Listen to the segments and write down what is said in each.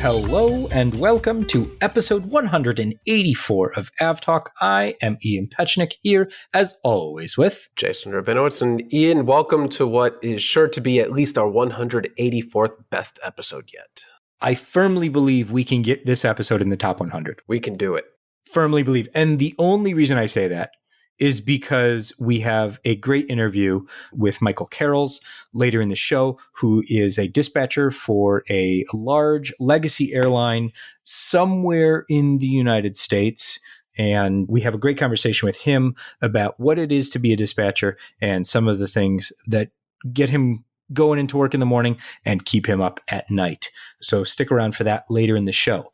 Hello and welcome to episode 184 of AvTalk. I am Ian Petchnick here, as always, with Jason Rabinowitz. And Ian, welcome to what is sure to be at least our 184th best episode yet. I firmly believe we can get this episode in the top 100. We can do it. Firmly believe. And the only reason I say that is because we have a great interview with Michael Karrels later in the show, who is a dispatcher for a large legacy airline somewhere in the United States. And we have a great conversation with him about what it is to be a dispatcher and some of the things that get him going into work in the morning and keep him up at night. So stick around for that later in the show.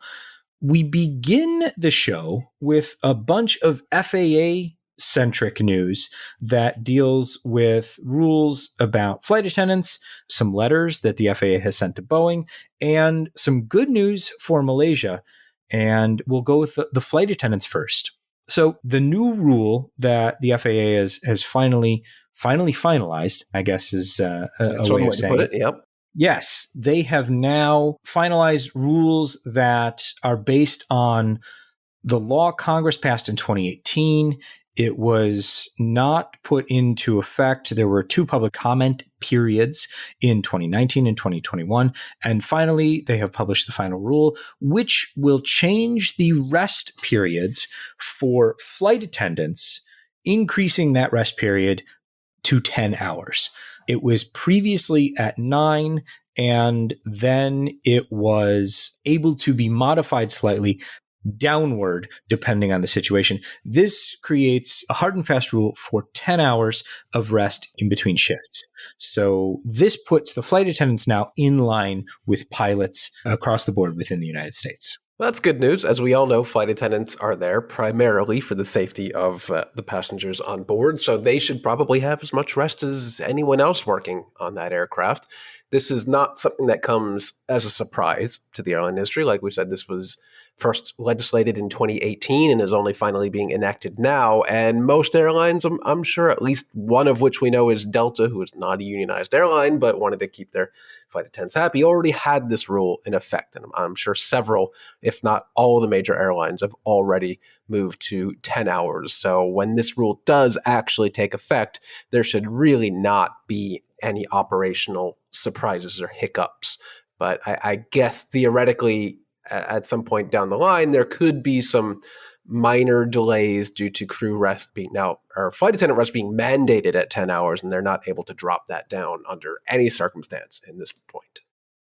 We begin the show with a bunch of FAA centric news that deals with rules about flight attendants, some letters that the FAA has sent to Boeing, and some good news for Malaysia. And we'll go with the flight attendants first. So the new rule that the FAA has finally finalized, I guess is a way of saying it. Yep. Yes, they have now finalized rules that are based on the law Congress passed in 2018. It was not put into effect. There were 2 public comment periods in 2019 and 2021. And finally, they have published the final rule, which will change the rest periods for flight attendants, increasing that rest period to 10 hours. It was previously at 9, and then it was able to be modified slightly downward depending on the situation. This creates a hard and fast rule for 10 hours of rest in between shifts. So this puts the flight attendants now in line with pilots across the board within the United States. Well, that's good news. As we all know, flight attendants are there primarily for the safety of the passengers on board, so they should probably have as much rest as anyone else working on that aircraft. This is not something that comes as a surprise to the airline industry. Like we said, this was first legislated in 2018 and is only finally being enacted now. And most airlines, I'm sure at least one of which we know is Delta, who is not a unionized airline, but wanted to keep their flight attendants happy, already had this rule in effect. And I'm sure several, if not all of the major airlines have already moved to 10 hours. So when this rule does actually take effect, there should really not be any operational surprises or hiccups. But I guess theoretically, at some point down the line, there could be some minor delays due to crew rest or flight attendant rest being mandated at 10 hours, and they're not able to drop that down under any circumstance in this point.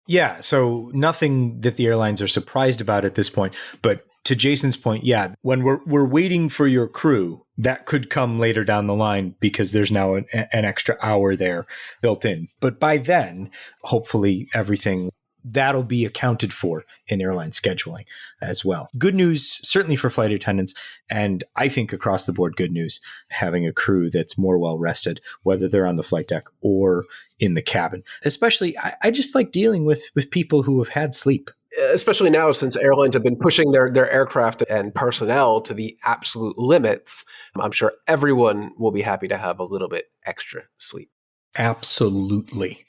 Yeah, so nothing that the airlines are surprised about at this point. But to Jason's point, yeah, when we're waiting for your crew, that could come later down the line because there's now an extra hour there built in. But by then, hopefully everything that'll be accounted for in airline scheduling as well. Good news, certainly for flight attendants, and I think across the board, good news, having a crew that's more well rested, whether they're on the flight deck or in the cabin. Especially, I just like dealing with people who have had sleep. Especially now, since airlines have been pushing their aircraft and personnel to the absolute limits, I'm sure everyone will be happy to have a little bit extra sleep. Absolutely.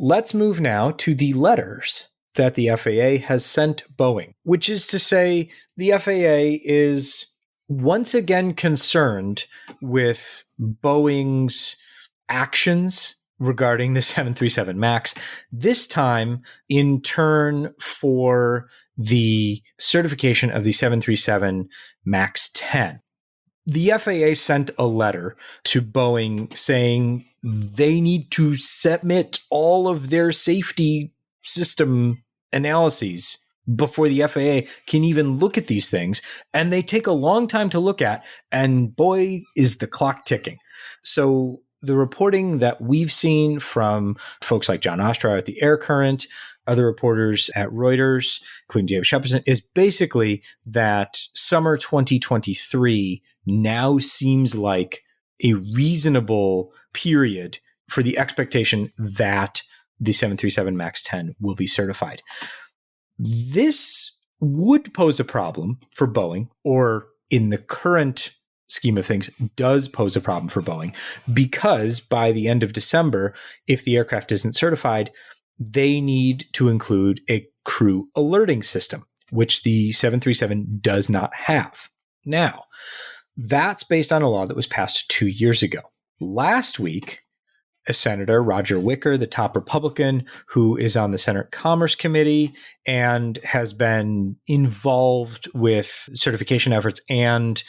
Let's move now to the letters that the FAA has sent Boeing, which is to say the FAA is once again concerned with Boeing's actions regarding the 737 MAX, this time in turn for the certification of the 737 MAX 10. The FAA sent a letter to Boeing saying they need to submit all of their safety system analyses before the FAA can even look at these things. And they take a long time to look at, and boy, is the clock ticking. So the reporting that we've seen from folks like John Ostrow at the Air Current, other reporters at Reuters, including David Shepperson, is basically that summer 2023 now seems like a reasonable period for the expectation that the 737 MAX 10 will be certified. This would pose a problem for Boeing, or in the current scheme of things, does pose a problem for Boeing, because by the end of December, if the aircraft isn't certified, they need to include a crew alerting system, which the 737 does not have. Now, that's based on a law that was passed 2 years ago. Last week, a Senator, Roger Wicker, the top Republican, who is on the Senate Commerce Committee and has been involved with certification efforts and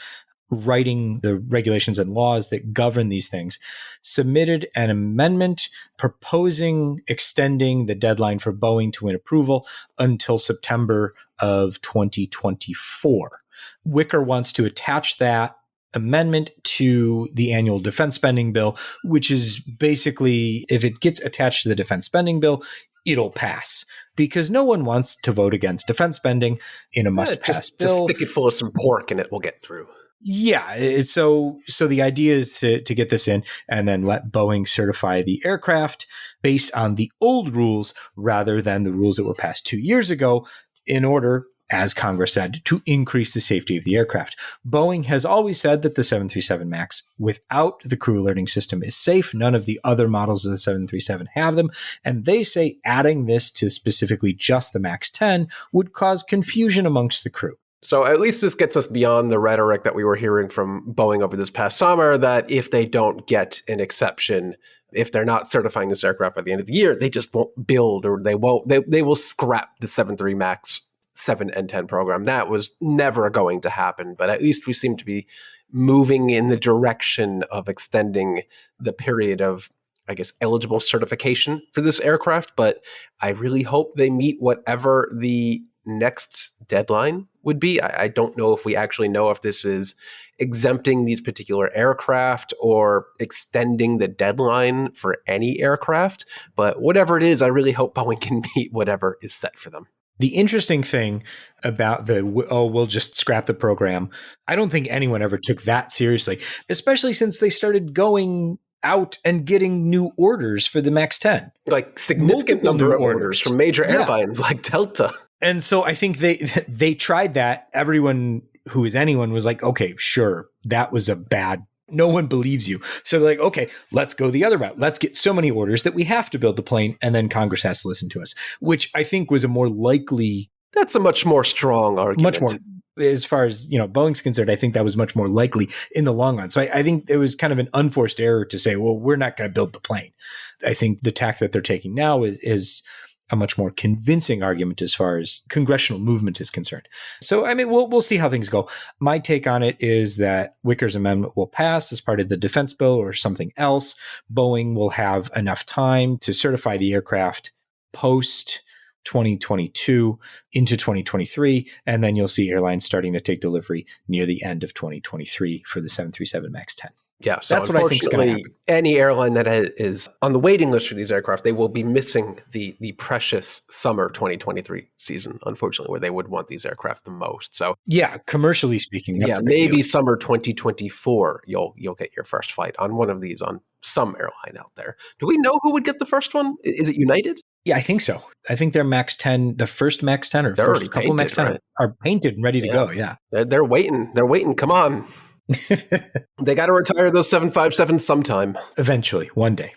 writing the regulations and laws that govern these things, submitted an amendment proposing extending the deadline for Boeing to win approval until September of 2024. Wicker wants to attach that amendment to the annual defense spending bill, which is basically, if it gets attached to the defense spending bill, it'll pass, because no one wants to vote against defense spending in a must-pass bill. Just stick it full of some pork and it will get through. Yeah. So the idea is to get this in and then let Boeing certify the aircraft based on the old rules rather than the rules that were passed 2 years ago, in order, as Congress said, to increase the safety of the aircraft. Boeing has always said that the 737 MAX without the crew alerting system is safe. None of the other models of the 737 have them. And they say adding this to specifically just the MAX 10 would cause confusion amongst the crew. So at least this gets us beyond the rhetoric that we were hearing from Boeing over this past summer, that if they don't get an exception, if they're not certifying this aircraft by the end of the year, they just won't build, or they will scrap the 73 MAX 7 and 10 program. That was never going to happen, but at least we seem to be moving in the direction of extending the period of, I guess, eligible certification for this aircraft. But I really hope they meet whatever the next deadline would be. I don't know if we actually know if this is exempting these particular aircraft or extending the deadline for any aircraft, but whatever it is, I really hope Boeing can meet whatever is set for them. The interesting thing about we'll just scrap the program, I don't think anyone ever took that seriously, especially since they started going out and getting new orders for the MAX 10. Like significant number of orders from major airlines like Delta. And so I think they tried that. Everyone who is anyone was like, okay, sure, that was a bad. No one believes you. So they're like, okay, let's go the other route. Let's get so many orders that we have to build the plane, and then Congress has to listen to us, which I think was a more likely. That's a much more strong argument. Much more, as far as Boeing's concerned, I think that was much more likely in the long run. So I think it was kind of an unforced error to say, well, we're not going to build the plane. I think the tack that they're taking now is a much more convincing argument as far as congressional movement is concerned. So, I mean, we'll see how things go. My take on it is that Wicker's amendment will pass as part of the defense bill or something else. Boeing will have enough time to certify the aircraft post 2022 into 2023, and then you'll see airlines starting to take delivery near the end of 2023 for the 737 MAX 10. Yeah, so that's what I think is going to happen. Any airline that is on the waiting list for these aircraft, they will be missing the precious summer 2023 season, unfortunately, where they would want these aircraft the most. So yeah, commercially speaking, that's maybe summer 2024, you'll get your first flight on one of these on some airline out there. Do we know who would get the first one? Is it United? Yeah, I think so. I think their MAX 10, the first MAX 10 or they're first couple painted, MAX 10 right? are painted and ready to go. Yeah, they're waiting. They're waiting. Come on. They got to retire those 757s sometime. Eventually, one day.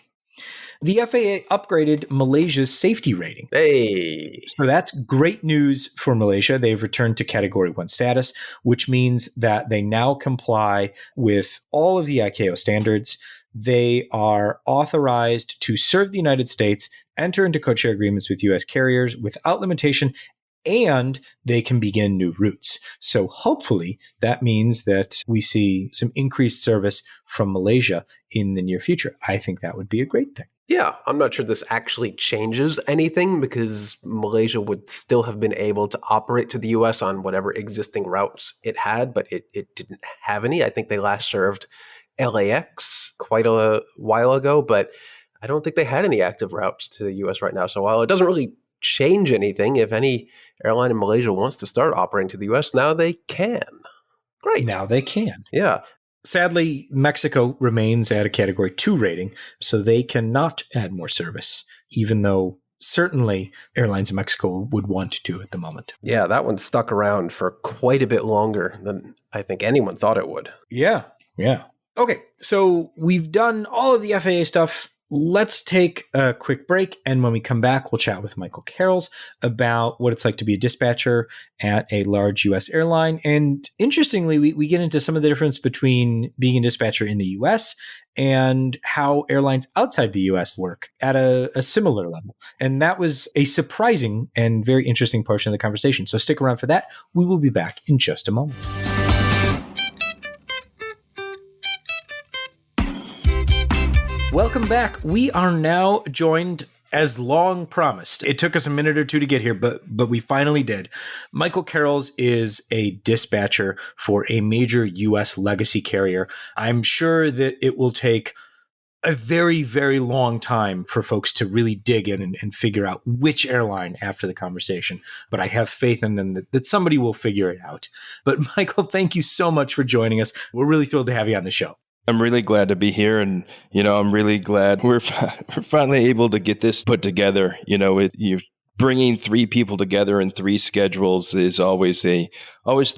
The FAA upgraded Malaysia's safety rating. Hey. So that's great news for Malaysia. They've returned to Category 1 status, which means that they now comply with all of the ICAO standards. They are authorized to serve the United States, enter into codeshare agreements with U.S. carriers without limitation, and they can begin new routes. So hopefully that means that we see some increased service from Malaysia in the near future. I think that would be a great thing. Yeah, I'm not sure this actually changes anything, because Malaysia would still have been able to operate to the U.S. on whatever existing routes it had, but it didn't have any. I think they last served LAX quite a while ago, but I don't think they had any active routes to the U.S. right now. So while it doesn't really change anything, if any airline in Malaysia wants to start operating to the U.S., now they can. Great. Now they can. Yeah. Sadly, Mexico remains at a Category 2 rating, so they cannot add more service, even though certainly airlines in Mexico would want to at the moment. Yeah, that one stuck around for quite a bit longer than I think anyone thought it would. Yeah. Okay, so we've done all of the FAA stuff. Let's take a quick break. And when we come back, we'll chat with Michael Karrels about what it's like to be a dispatcher at a large U.S. airline. And interestingly, we get into some of the difference between being a dispatcher in the U.S. and how airlines outside the U.S. work at a similar level. And that was a surprising and very interesting portion of the conversation. So stick around for that. We will be back in just a moment. Welcome back. We are now joined, as long promised. It took us a minute or two to get here, but we finally did. Michael Karrels is a dispatcher for a major U.S. legacy carrier. I'm sure that it will take a very, very long time for folks to really dig in and figure out which airline after the conversation. But I have faith in them that somebody will figure it out. But Michael, thank you so much for joining us. We're really thrilled to have you on the show. I'm really glad to be here, and I'm really glad we're finally able to get this put together. You're bringing three people together in three schedules is always the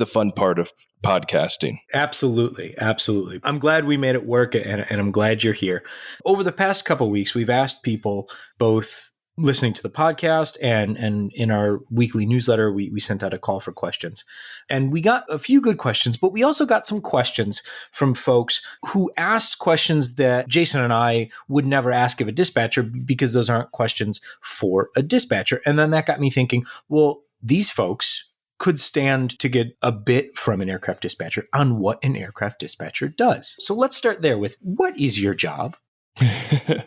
fun part of podcasting. Absolutely. I'm glad we made it work, and I'm glad you're here. Over the past couple of weeks, we've asked people, both listening to the podcast and in our weekly newsletter, we sent out a call for questions. And we got a few good questions, but we also got some questions from folks who asked questions that Jason and I would never ask of a dispatcher because those aren't questions for a dispatcher. And then that got me thinking, well, these folks could stand to get a bit from an aircraft dispatcher on what an aircraft dispatcher does. So let's start there with, what is your job?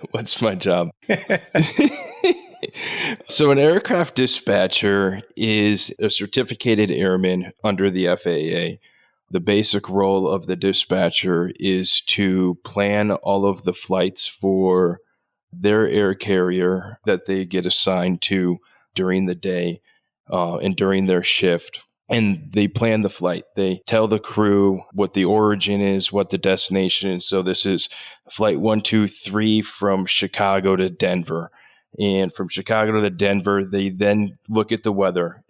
What's my job? So an aircraft dispatcher is a certificated airman under the FAA. The basic role of the dispatcher is to plan all of the flights for their air carrier that they get assigned to during the day and during their shift. And they plan the flight. They tell the crew what the origin is, what the destination is. So this is flight 123 from Chicago to Denver. And from Chicago to Denver, they then look at the weather.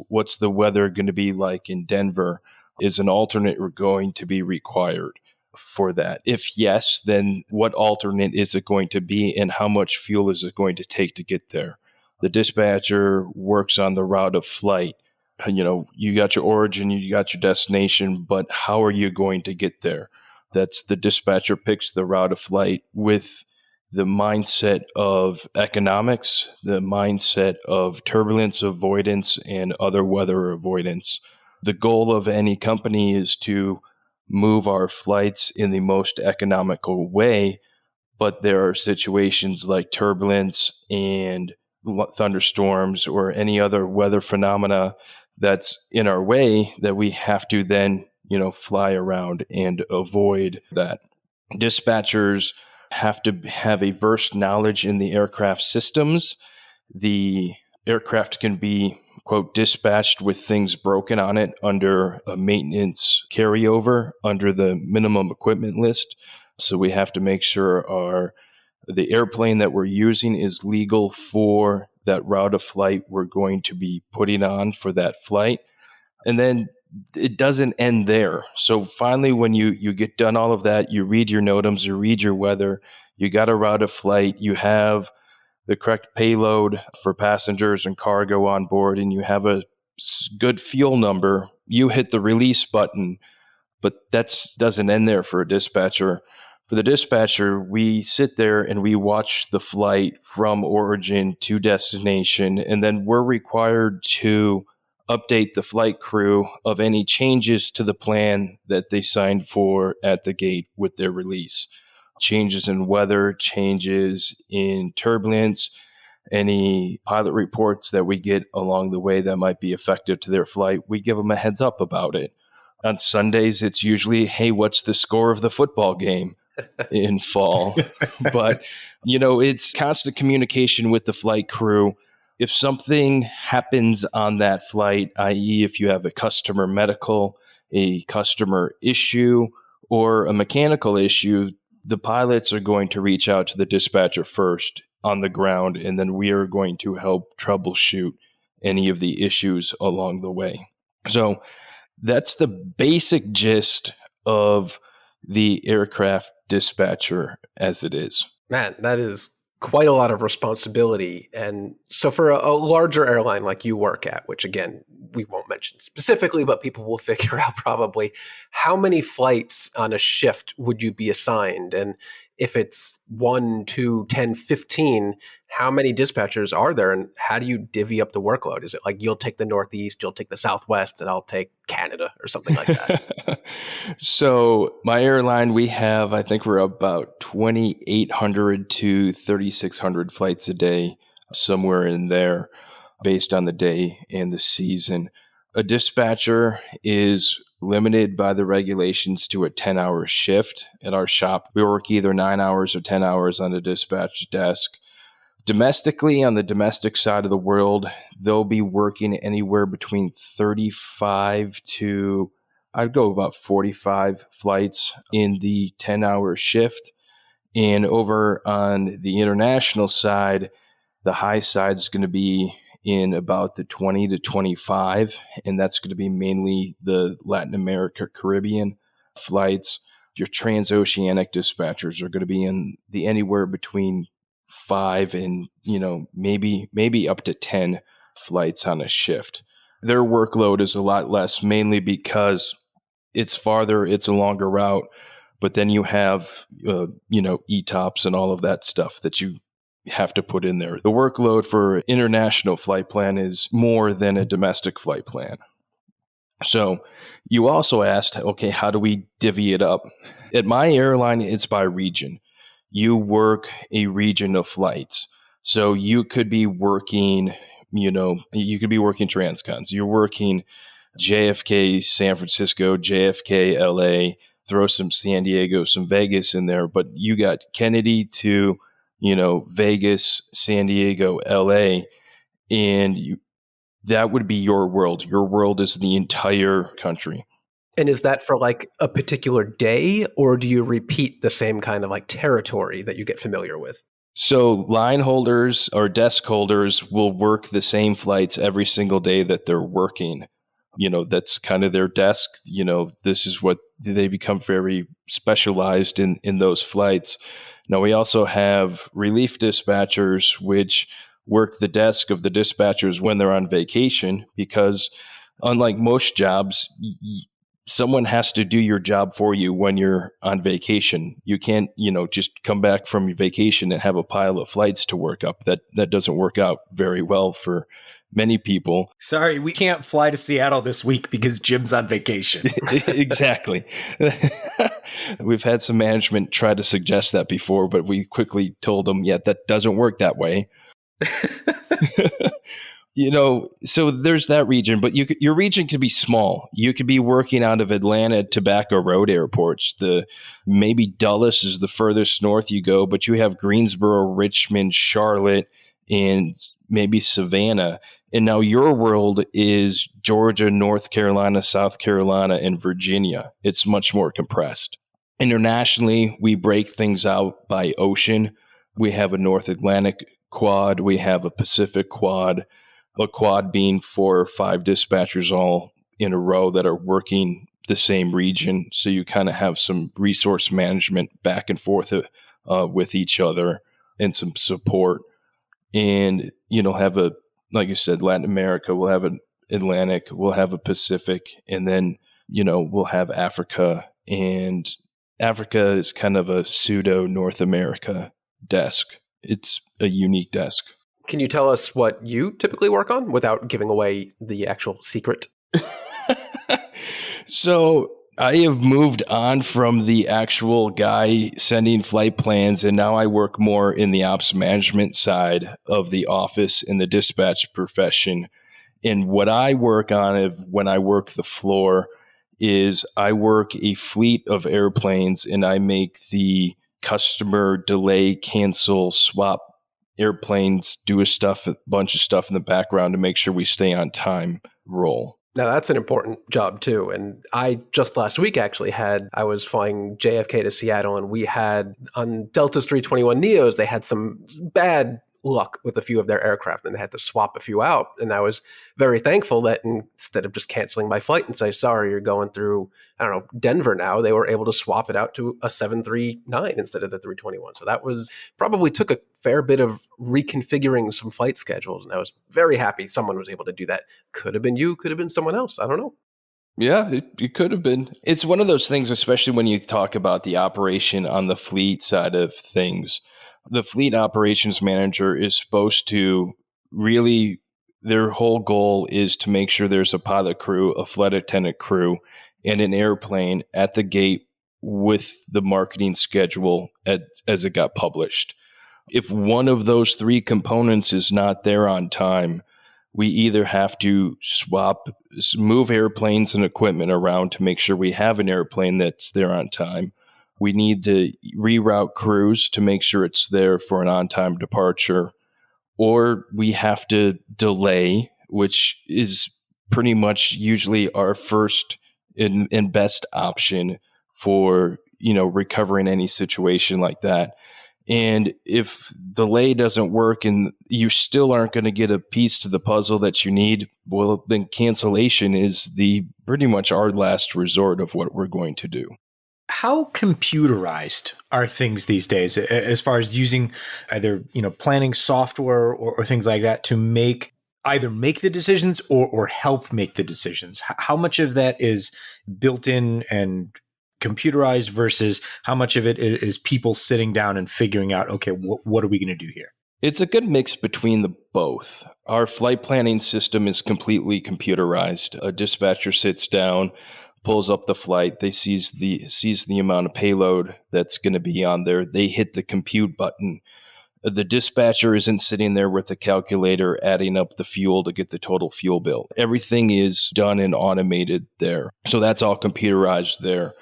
What's the weather going to be like in Denver? Is an alternate going to be required for that? If yes, then what alternate is it going to be, and how much fuel is it going to take to get there? The dispatcher works on the route of flight. You got your origin, you got your destination, but how are you going to get there? That's the dispatcher picks the route of flight with the mindset of economics, the mindset of turbulence avoidance, and other weather avoidance. The goal of any company is to move our flights in the most economical way, but there are situations like turbulence and thunderstorms or any other weather phenomena that's in our way that we have to then, fly around and avoid that. Dispatchers have to have a versed knowledge in the aircraft systems. The aircraft can be, quote, dispatched with things broken on it under a maintenance carryover under the minimum equipment list. So we have to make sure the airplane that we're using is legal for that route of flight we're going to be putting on for that flight. And then it doesn't end there. So finally, when you get done all of that, you read your NOTAMs, you read your weather, you got a route of flight, you have the correct payload for passengers and cargo on board, and you have a good fuel number, you hit the release button. But that doesn't end there for a dispatcher. For the dispatcher, we sit there and we watch the flight from origin to destination, and then we're required to update the flight crew of any changes to the plan that they signed for at the gate with their release. Changes in weather, changes in turbulence, any pilot reports that we get along the way that might be effective to their flight, we give them a heads up about it. On Sundays, it's usually, hey, what's the score of the football game in fall? But, it's constant communication with the flight crew. If something happens on that flight, i.e. if you have a customer medical, a customer issue, or a mechanical issue, the pilots are going to reach out to the dispatcher first on the ground, and then we are going to help troubleshoot any of the issues along the way. So that's the basic gist of the aircraft dispatcher as it is. Man, that is quite a lot of responsibility. And so for a larger airline like you work at, which again, we won't mention specifically, but people will figure out probably, how many flights on a shift would you be assigned? And if it's 1, 2, 10, 15, how many dispatchers are there? And how do you divvy up the workload? Is it like you'll take the Northeast, you'll take the Southwest, and I'll take Canada or something like that? So my airline, I think we're about 2,800 to 3,600 flights a day, somewhere in there, based on the day and the season. A dispatcher is limited by the regulations to a 10-hour shift. At our shop, we work either 9 hours or 10 hours on a dispatch desk. Domestically, on the domestic side of the world, they'll be working anywhere between 35 to, I'd go about 45 flights in the 10-hour shift. And over on the international side, the high side is going to be in about the 20 to 25, and that's going to be mainly the Latin America, Caribbean flights. Your transoceanic dispatchers are going to be in the anywhere between 5 and maybe up to 10 flights on a shift. Their workload is a lot less, mainly because it's farther, it's a longer route, but then you have ETOPS and all of that stuff that you have to put in there. The workload for international flight plan is more than a domestic flight plan. So you also asked, okay, how do we divvy it up? At my airline, it's by region. You work a region of flights. So you could be working, transcons. You're working JFK, San Francisco, JFK, LA, throw some San Diego, some Vegas in there, but you got Kennedy to, Vegas, San Diego, LA, and that would be your world. Your world is the entire country. And is that for like a particular day, or do you repeat the same kind of like territory that you get familiar with? So line holders or desk holders will work the same flights every single day that they're working. That's kind of their desk. This is what they become very specialized in those flights. Now, we also have relief dispatchers, which work the desk of the dispatchers when they're on vacation, because unlike most jobs, someone has to do your job for you when you're on vacation. You can't, just come back from your vacation and have a pile of flights to work up. That doesn't work out very well for many people. Sorry, we can't fly to Seattle this week because Jim's on vacation. Exactly. We've had some management try to suggest that before, but we quickly told them, yeah, that doesn't work that way. So there's that region, but your region could be small. You could be working out of Atlanta, Tobacco Road airports. Maybe Dulles is the furthest north you go, but you have Greensboro, Richmond, Charlotte, and maybe Savannah. And now your world is Georgia, North Carolina, South Carolina, and Virginia. It's much more compressed. Internationally, we break things out by ocean. We have a North Atlantic quad. We have a Pacific quad. A quad being 4 or 5 dispatchers all in a row that are working the same region. So you kind of have some resource management back and forth with each other and some support. And, have like you said, Latin America, we'll have an Atlantic, we'll have a Pacific, and then, we'll have Africa. And Africa is kind of a pseudo North America desk. It's a unique desk. Can you tell us what you typically work on without giving away the actual secret? So I have moved on from the actual guy sending flight plans, and now I work more in the ops management side of the office in the dispatch profession. And what I work on when I work the floor is I work a fleet of airplanes, and I make the customer delay, cancel, swap airplanes, do a bunch of stuff in the background to make sure we stay on time role. Now, that's an important job, too. And I just last week actually I was flying JFK to Seattle, and we had on Delta's 321 Neos, they had some bad luck with a few of their aircraft, and they had to swap a few out. And I was very thankful that instead of just canceling my flight and say, sorry, you're going through, I don't know, Denver now, they were able to swap it out to a 739 instead of the 321. So that was probably took a fair bit of reconfiguring some flight schedules. And I was very happy someone was able to do that. Could have been you, could have been someone else. I don't know. Yeah, it could have been. It's one of those things, especially when you talk about the operation on the fleet side of things. The fleet operations manager is supposed to really, their whole goal is to make sure there's a pilot crew, a flight attendant crew, and an airplane at the gate with the marketing schedule as it got published. If one of those three components is not there on time, we either have to move airplanes and equipment around to make sure we have an airplane that's there on time. We need to reroute crews to make sure it's there for an on-time departure, or we have to delay, which is pretty much usually our first and best option for, recovering any situation like that. And if delay doesn't work and you still aren't going to get a piece to the puzzle that you need, well, then cancellation is pretty much our last resort of what we're going to do. How computerized are things these days as far as using either, planning software or things like that to either make the decisions or help make the decisions? How much of that is built in and computerized versus how much of it is people sitting down and figuring out, okay, what are we going to do here? It's a good mix between the both. Our flight planning system is completely computerized. A dispatcher sits down, pulls up the flight, they sees the amount of payload that's going to be on there. They hit the compute button. The dispatcher isn't sitting there with a calculator adding up the fuel to get the total fuel bill. Everything is done and automated there. So that's all computerized there.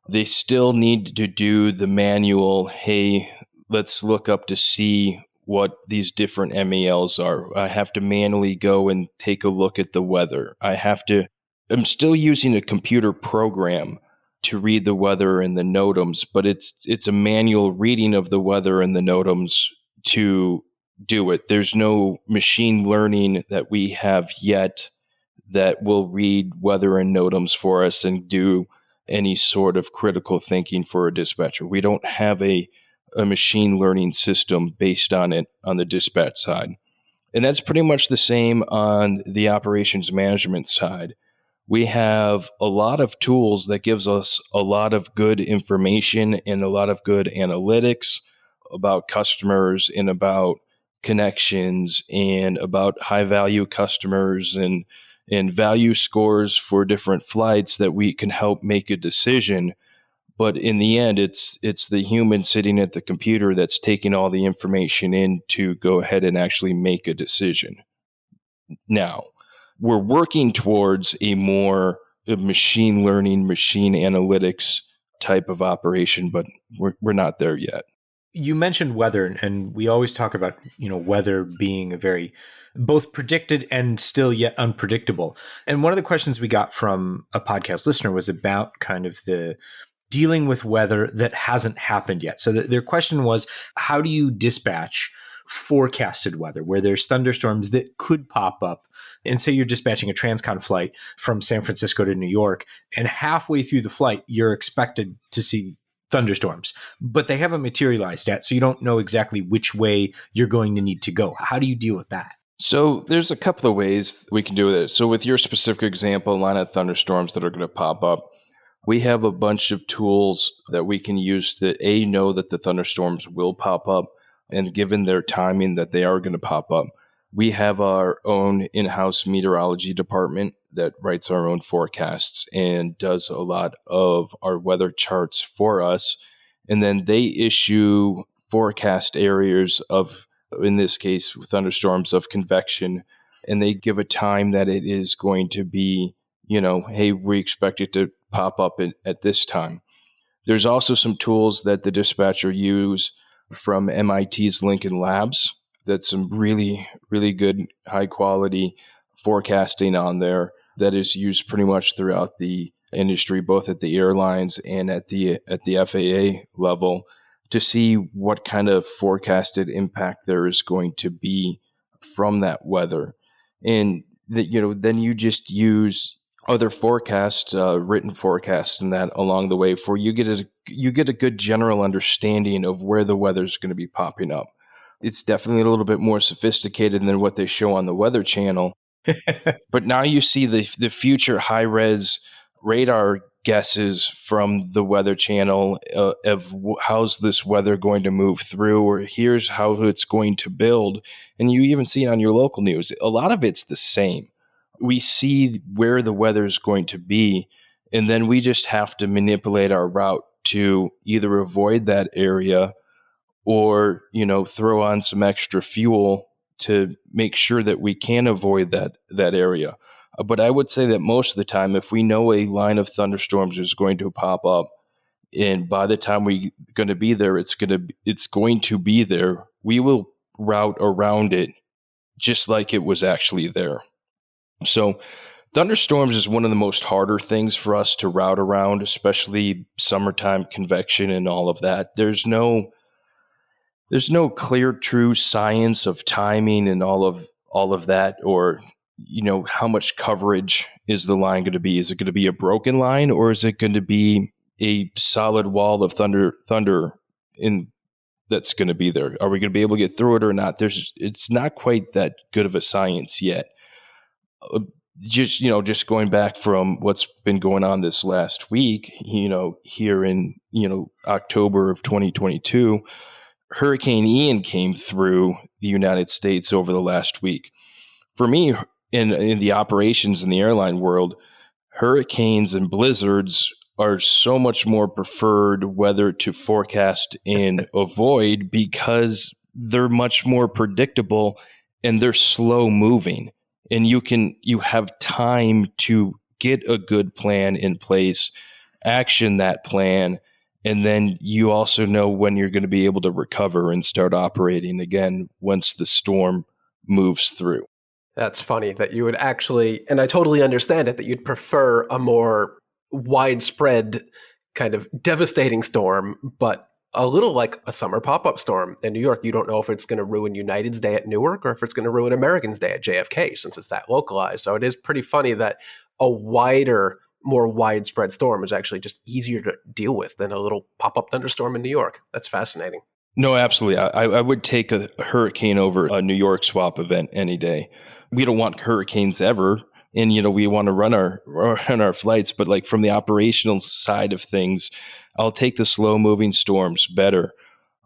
They still need to do the manual, hey, let's look up to see what these different MELs are. I have to manually go and take a look at the weather. I'm still using a computer program to read the weather and the NOTAMs, but it's a manual reading of the weather and the NOTAMs to do it. There's no machine learning that we have yet that will read weather and NOTAMs for us and do any sort of critical thinking for a dispatcher. We don't have a machine learning system based on it on the dispatch side. And that's pretty much the same on the operations management side. We have a lot of tools that gives us a lot of good information and a lot of good analytics about customers and about connections and about high value customers and value scores for different flights that we can help make a decision. But in the end, it's the human sitting at the computer that's taking all the information in to go ahead and actually make a decision. Now, we're working towards a more machine learning, machine analytics type of operation, but we're not there yet. You mentioned weather, and we always talk about, weather being a very both predicted and still yet unpredictable. And one of the questions we got from a podcast listener was about kind of the dealing with weather that hasn't happened yet. So their question was, how do you dispatch forecasted weather where there's thunderstorms that could pop up? And say you're dispatching a transcon flight from San Francisco to New York, and halfway through the flight, you're expected to see thunderstorms, but they haven't materialized yet. So you don't know exactly which way you're going to need to go. How do you deal with that? So there's a couple of ways we can do it. So with your specific example, line of thunderstorms that are going to pop up, we have a bunch of tools that we can use to know that the thunderstorms will pop up, and given their timing that they are going to pop up. We have our own in-house meteorology department that writes our own forecasts and does a lot of our weather charts for us. And then they issue forecast areas of, in this case, thunderstorms of convection, and they give a time that it is going to be, hey, we expect it to pop up at this time. There's also some tools that the dispatcher use from MIT's Lincoln Labs. That's some really, really good, high quality forecasting on there that is used pretty much throughout the industry, both at the airlines and at the FAA level, to see what kind of forecasted impact there is going to be from that weather. And that, then you just use other forecasts, written forecasts, and that along the way for you get a good general understanding of where the weather is going to be popping up. It's definitely a little bit more sophisticated than what they show on the Weather Channel. But now you see the future high res radar guesses from the Weather Channel of how's this weather going to move through, or here's how it's going to build. And you even see it on your local news. A lot of it's the same. We see where the weather is going to be, and then we just have to manipulate our route to either avoid that area or, throw on some extra fuel to make sure that we can avoid that area. But I would say that most of the time, if we know a line of thunderstorms is going to pop up, and by the time we're going to be there, it's going to be there, we will route around it just like it was actually there. So thunderstorms is one of the most harder things for us to route around, especially summertime convection and all of that. There's no clear, true science of timing and all of that, or how much coverage is the line going to be? Is it going to be a broken line, or is it going to be a solid wall of thunder in that's going to be there? Are we going to be able to get through it or not? It's not quite that good of a science yet. Just going back from what's been going on this last week, here in October of 2022. Hurricane Ian came through the United States over the last week. For me, in the operations in the airline world, hurricanes and blizzards are so much more preferred weather to forecast and avoid because they're much more predictable and they're slow moving. And you have time to get a good plan in place, action that plan, and then you also know when you're going to be able to recover and start operating again once the storm moves through. That's funny that you would actually, and I totally understand it, that you'd prefer a more widespread kind of devastating storm, but a little like a summer pop-up storm in New York. You don't know if it's going to ruin United's day at Newark or if it's going to ruin American's day at JFK, since it's that localized. So it is pretty funny that a more widespread storm is actually just easier to deal with than a little pop-up thunderstorm in New York. That's fascinating. No, absolutely. I would take a hurricane over a New York swap event any day. We don't want hurricanes ever. And, we want to run our flights. But like from the operational side of things, I'll take the slow moving storms better.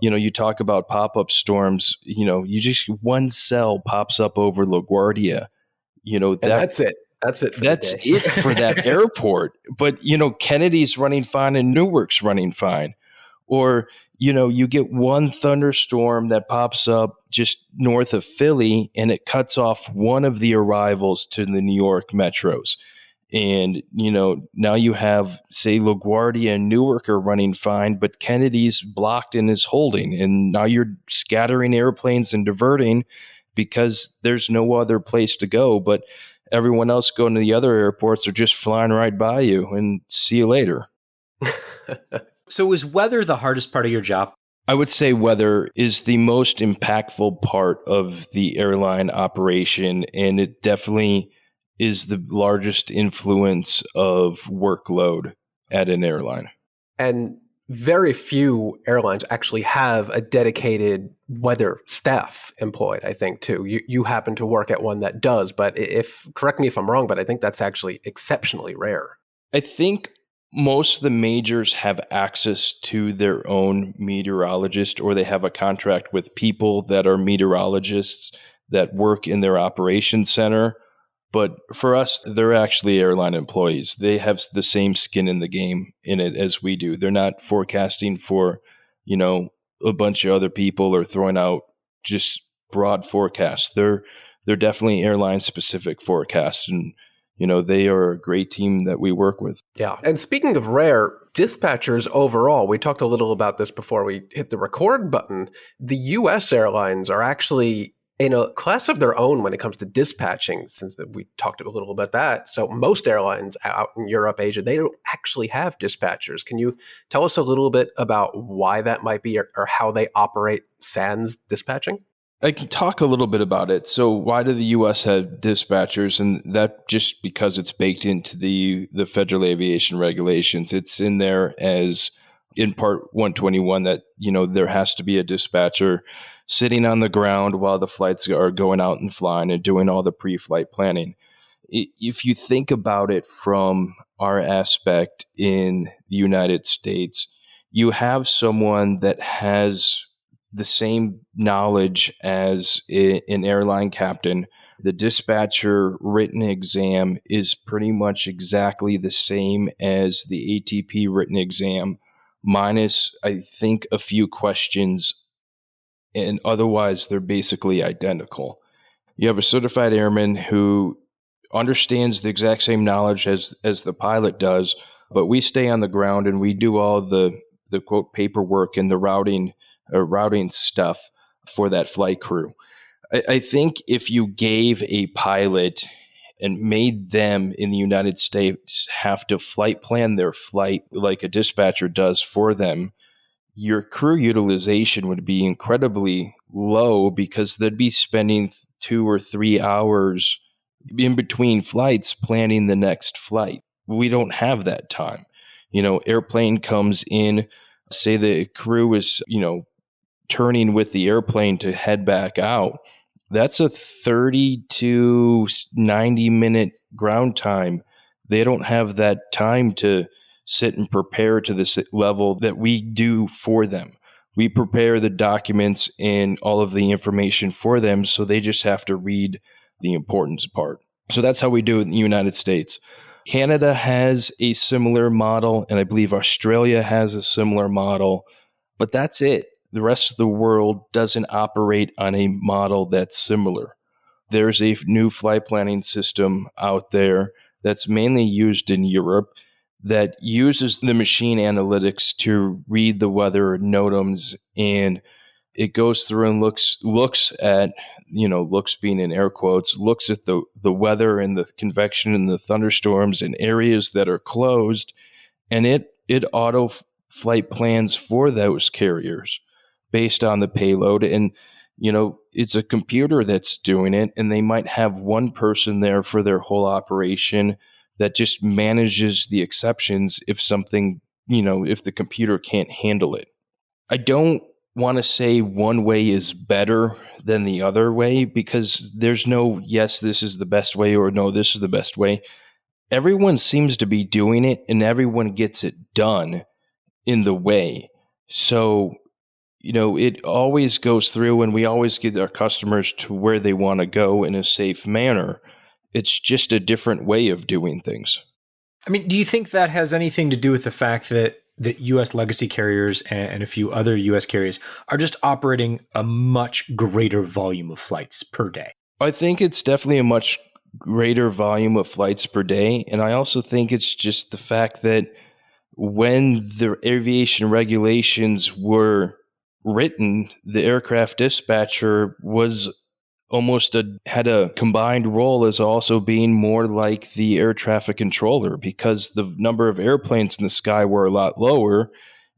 You talk about pop-up storms, you just one cell pops up over LaGuardia, and that's it. That's it for that airport. But, Kennedy's running fine and Newark's running fine. Or, you get one thunderstorm that pops up just north of Philly and it cuts off one of the arrivals to the New York metros. And, now you have, say, LaGuardia and Newark are running fine, but Kennedy's blocked and is holding. And now you're scattering airplanes and diverting because there's no other place to go. But everyone else going to the other airports are just flying right by you and see you later. So is weather the hardest part of your job? I would say weather is the most impactful part of the airline operation, and it definitely is the largest influence of workload at an airline. And very few airlines actually have a dedicated weather staff employed, I think, too. You happen to work at one that does, but correct me if I'm wrong, but I think that's actually exceptionally rare. I think most of the majors have access to their own meteorologist, or they have a contract with people that are meteorologists that work in their operations center. But for us, they're actually airline employees. They have the same skin in the game in it as we do. They're not forecasting for, a bunch of other people or throwing out just broad forecasts. They're definitely airline specific forecasts, and they are a great team that we work with. Yeah. And speaking of rare, dispatchers overall, we talked a little about this before we hit the record button. The U.S. airlines are actually in a class of their own when it comes to dispatching, since we talked a little about that. So most airlines out in Europe, Asia, they don't actually have dispatchers. Can you tell us a little bit about why that might be, or how they operate sans dispatching? I can talk a little bit about it. So why do the U.S. have dispatchers? And that just because it's baked into the federal aviation regulations. It's in there as in part 121 that, there has to be a dispatcher sitting on the ground while the flights are going out and flying and doing all the pre-flight planning. If you think about it from our aspect in the United States, you have someone that has the same knowledge as an airline captain. The dispatcher written exam is pretty much exactly the same as the ATP written exam, minus, I think, a few questions, and otherwise they're basically identical. You have a certified airman who understands the exact same knowledge as the pilot does, but we stay on the ground and we do all the quote paperwork and the routing stuff for that flight crew. I think if you gave a pilot and made them in the United States have to flight plan their flight like a dispatcher does for them, your crew utilization would be incredibly low because they'd be spending 2 or 3 hours in between flights planning the next flight. We don't have that time. Airplane comes in, say the crew is, turning with the airplane to head back out. That's a 30 to 90 minute ground time. They don't have that time to sit and prepare to this level that we do for them. We prepare the documents and all of the information for them, so they just have to read the importance part. So that's how we do it in the United States. Canada has a similar model, and I believe Australia has a similar model, but that's it. The rest of the world doesn't operate on a model that's similar. There's a new flight planning system out there that's mainly used in Europe that uses the machine analytics to read the weather NOTAMs, and it goes through and looks at, looks being in air quotes, looks at the weather and the convection and the thunderstorms in areas that are closed, and it auto flight plans for those carriers based on the payload. And, it's a computer that's doing it, and they might have one person there for their whole operation that just manages the exceptions if something, if the computer can't handle it. I don't want to say one way is better than the other way because there's no, yes, this is the best way, or no, this is the best way. Everyone seems to be doing it and everyone gets it done in the way. So, it always goes through and we always get our customers to where they want to go in a safe manner. It's just a different way of doing things. I mean, do you think that has anything to do with the fact that U.S. legacy carriers and a few other U.S. carriers are just operating a much greater volume of flights per day? I think it's definitely a much greater volume of flights per day. And I also think it's just the fact that when the aviation regulations were written, the aircraft dispatcher was had a combined role as also being more like the air traffic controller because the number of airplanes in the sky were a lot lower,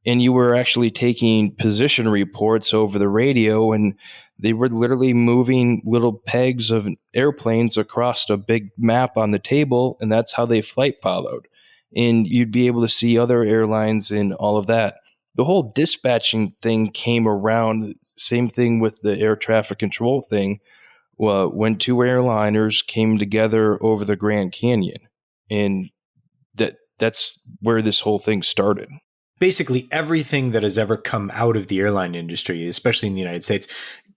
and you were actually taking position reports over the radio, and they were literally moving little pegs of airplanes across a big map on the table, and that's how they flight followed. And you'd be able to see other airlines and all of that. The whole dispatching thing came around, same thing with the air traffic control thing, when two airliners came together over the Grand Canyon. And that's where this whole thing started. Basically, everything that has ever come out of the airline industry, especially in the United States,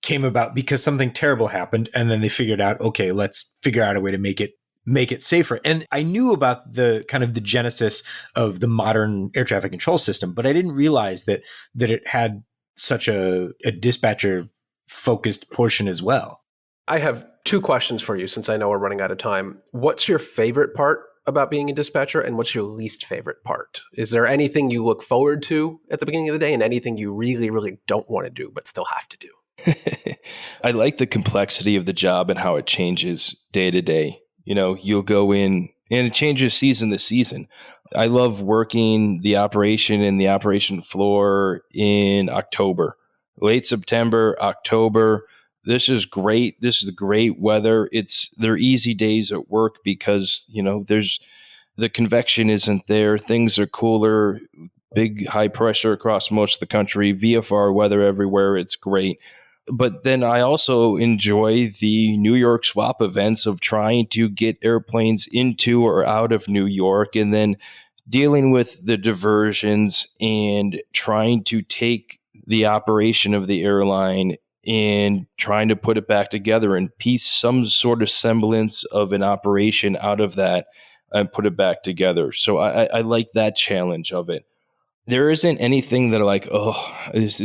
came about because something terrible happened. And then they figured out, okay, let's figure out a way to make it safer. And I knew about the kind of the genesis of the modern air traffic control system, but I didn't realize that it had such a dispatcher focused portion as well. I have two questions for you since I know we're running out of time. What's your favorite part about being a dispatcher, and what's your least favorite part? Is there anything you look forward to at the beginning of the day and anything you really, really don't want to do but still have to do? I like the complexity of the job and how it changes day to day. You'll go in and it changes season to season. I love working the operation and the operation floor in October, late September, October. This is great. This is great weather. They're easy days at work because, there's the convection isn't there. Things are cooler, big high pressure across most of the country, VFR weather everywhere. It's great. But then I also enjoy the New York swap events of trying to get airplanes into or out of New York and then dealing with the diversions and trying to take the operation of the airline and trying to put it back together and piece some sort of semblance of an operation out of that and put it back together. So I like that challenge of it. There isn't anything that this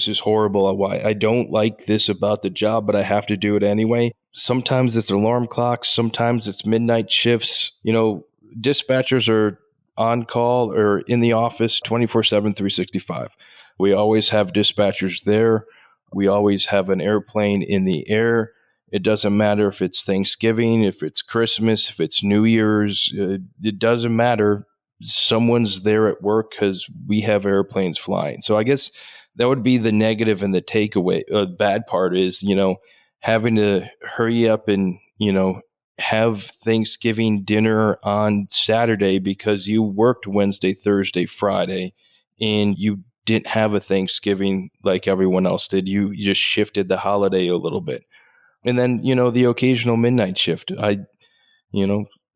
is horrible. Why I don't like this about the job, but I have to do it anyway. Sometimes it's alarm clocks. Sometimes it's midnight shifts. Dispatchers are on call or in the office 24/7, 365. We always have dispatchers there. We always have an airplane in the air. It doesn't matter if it's Thanksgiving, if it's Christmas, if it's New Year's. It doesn't matter. Someone's there at work because we have airplanes flying. So I guess that would be the negative and the takeaway. Bad part is, having to hurry up and, have Thanksgiving dinner on Saturday because you worked Wednesday, Thursday, Friday, and you didn't have a Thanksgiving like everyone else did. You just shifted the holiday a little bit. And then, the occasional midnight shift.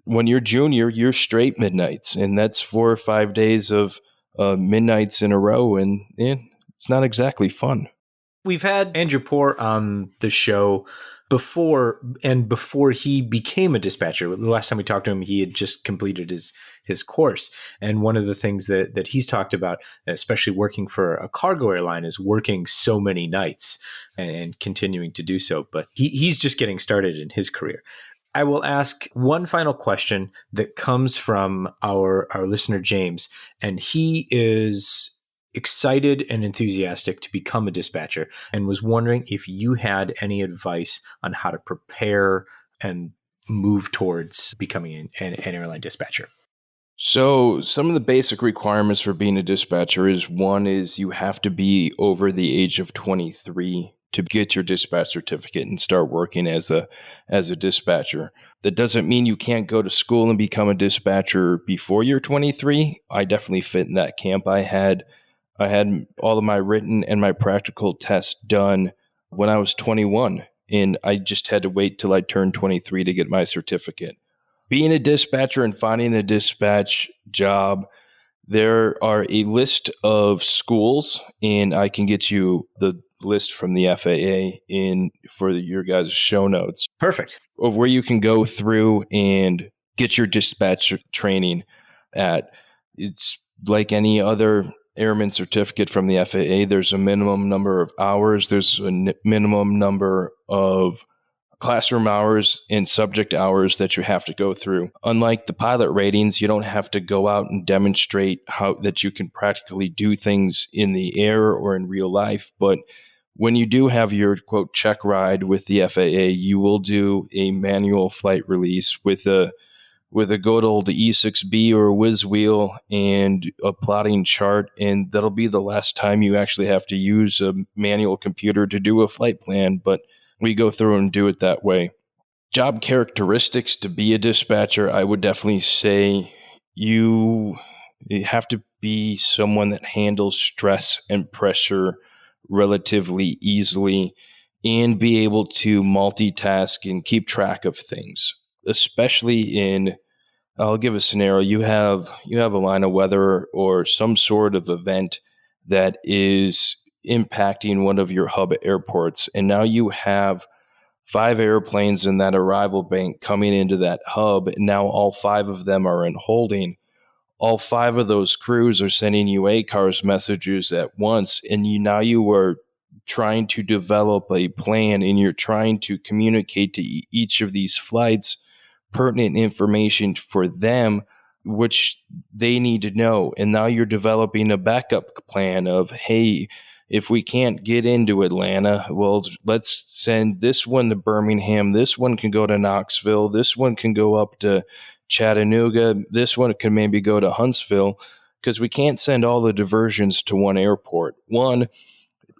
When you're junior, you're straight midnights, and that's 4 or 5 days of midnights in a row, and it's not exactly fun. We've had Andrew Poor on the show before he became a dispatcher. The last time we talked to him, he had just completed his course. And one of the things that he's talked about, especially working for a cargo airline, is working so many nights and continuing to do so. But he's just getting started in his career. I will ask one final question that comes from our listener, James, and he is excited and enthusiastic to become a dispatcher and was wondering if you had any advice on how to prepare and move towards becoming an airline dispatcher. So some of the basic requirements for being a dispatcher is you have to be over the age of 23 to get your dispatch certificate and start working as a dispatcher. That doesn't mean you can't go to school and become a dispatcher before you're 23. I definitely fit in that camp. I had all of my written and my practical tests done when I was 21, and I just had to wait till I turned 23 to get my certificate. Being a dispatcher and finding a dispatch job, there are a list of schools, and I can get you the list from the FAA for your guys' show notes. Perfect. Of where you can go through and get your dispatch training at. It's like any other airman certificate from the FAA. There's a minimum number of hours. There's a minimum number of classroom hours and subject hours that you have to go through. Unlike the pilot ratings, you don't have to go out and demonstrate how that you can practically do things in the air or in real life. But when you do have your quote check ride with the FAA, you will do a manual flight release with a good old E6B or a whiz wheel and a plotting chart, and that'll be the last time you actually have to use a manual computer to do a flight plan, but we go through and do it that way. Job characteristics to be a dispatcher, I would definitely say you have to be someone that handles stress and pressure relatively easily and be able to multitask and keep track of things, especially I'll give a scenario. You have a line of weather or some sort of event that is impacting one of your hub airports, and now you have 5 airplanes in that arrival bank coming into that hub, and now all 5 of them are in holding. All 5 of those crews are sending you ACARS messages at once, and you are trying to develop a plan, and you're trying to communicate to each of these flights pertinent information for them, which they need to know. And now you're developing a backup plan of, hey, if we can't get into Atlanta, well, let's send this one to Birmingham. This one can go to Knoxville. This one can go up to Chattanooga. This one can maybe go to Huntsville, because we can't send all the diversions to one airport. One,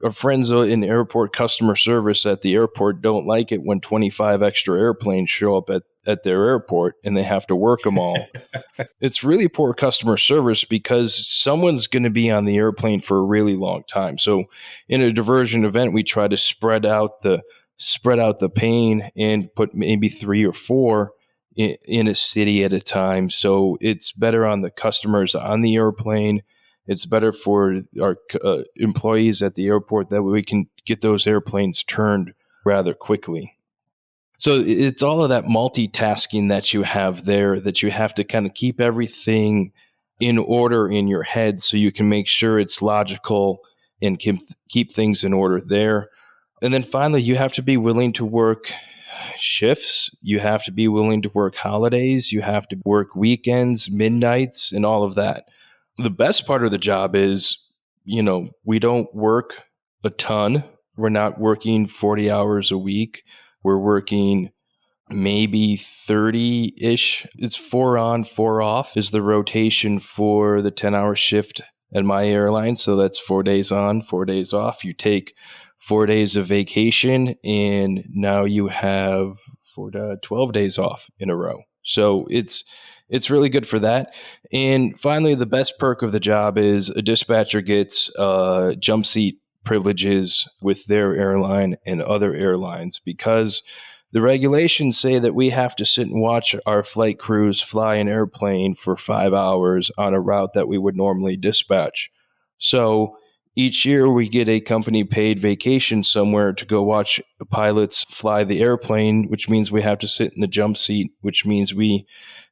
our friends in airport customer service at the airport don't like it when 25 extra airplanes show up at their airport and they have to work them all. It's really poor customer service because someone's going to be on the airplane for a really long time. So in a diversion event, we try to spread out the pain and put maybe 3 or 4 in a city at a time. So it's better on the customers on the airplane. It's better for our employees at the airport, that we can get those airplanes turned rather quickly. So it's all of that multitasking that you have there, that you have to kind of keep everything in order in your head so you can make sure it's logical and keep things in order there. And then finally, you have to be willing to work shifts. You have to be willing to work holidays. You have to work weekends, midnights, and all of that. The best part of the job is, we don't work a ton. We're not working 40 hours a week. We're working maybe 30-ish. It's 4 on, 4 off is the rotation for the 10-hour shift at my airline. So that's 4 days on, 4 days off. You take 4 days of vacation, and now you have 12 days off in a row. So it's really good for that. And finally, the best perk of the job is a dispatcher gets jump seat privileges with their airline and other airlines, because the regulations say that we have to sit and watch our flight crews fly an airplane for 5 hours on a route that we would normally dispatch. So each year we get a company paid vacation somewhere to go watch pilots fly the airplane, which means we have to sit in the jump seat, which means we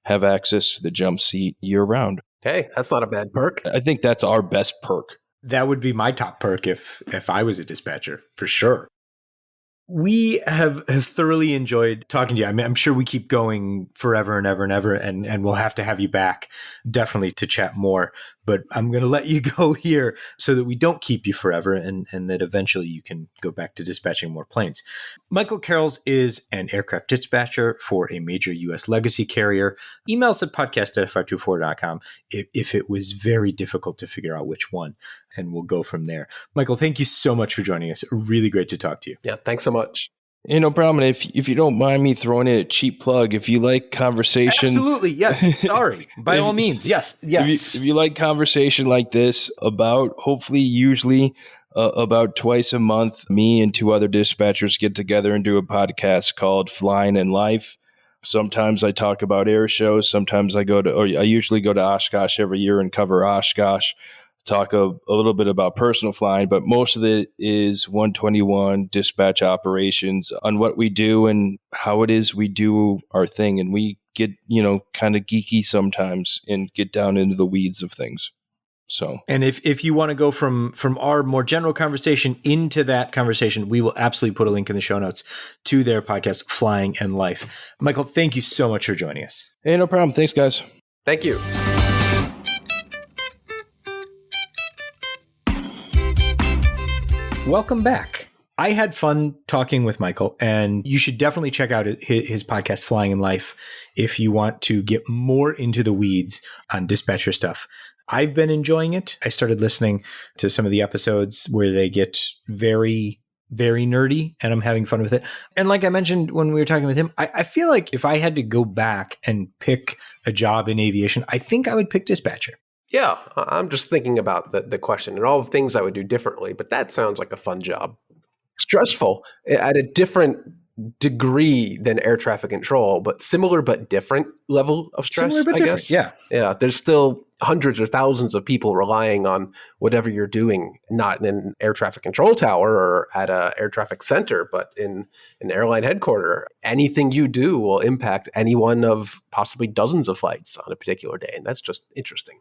have access to the jump seat year round. Hey, that's not a bad perk. I think that's our best perk. That would be my top perk if I was a dispatcher, for sure. We have thoroughly enjoyed talking to you. I mean, I'm sure we keep going forever and ever and ever, and we'll have to have you back definitely to chat more. But I'm going to let you go here so that we don't keep you forever, and that eventually you can go back to dispatching more planes. Michael Karrels is an aircraft dispatcher for a major U.S. legacy carrier. Email us at podcast@fr24.com if it was very difficult to figure out which one, and we'll go from there. Michael, thank you so much for joining us. Really great to talk to you. Yeah, thanks so much. Hey, no problem. And if you don't mind me throwing in a cheap plug, if you like conversation, absolutely, yes. Sorry, by all means, yes. If you like conversation like this, usually about twice a month, me and 2 other dispatchers get together and do a podcast called Flying in Life. Sometimes I talk about air shows. Sometimes I usually go to Oshkosh every year and cover Oshkosh. Talk a little bit about personal flying, but most of it is 121 dispatch operations on what we do and how it is we do our thing. And we get, kind of geeky sometimes and get down into the weeds of things. So, and if you want to go from our more general conversation into that conversation, we will absolutely put a link in the show notes to their podcast, Flying and Life. Michael, thank you so much for joining us. Hey, no problem. Thanks, guys. Thank you. Welcome back. I had fun talking with Michael, and you should definitely check out his podcast, Flying in Life, if you want to get more into the weeds on dispatcher stuff. I've been enjoying it. I started listening to some of the episodes where they get very, very nerdy, and I'm having fun with it. And like I mentioned when we were talking with him, I feel like if I had to go back and pick a job in aviation, I think I would pick dispatcher. Yeah, I'm just thinking about the question and all the things I would do differently, but that sounds like a fun job. Stressful at a different degree than air traffic control, but similar but different level of stress, Similar but I different, guess. yeah. Yeah, there's still hundreds or thousands of people relying on whatever you're doing, not in an air traffic control tower or at an air traffic center, but in an airline headquarters. Anything you do will impact any one of possibly dozens of flights on a particular day, and that's just interesting.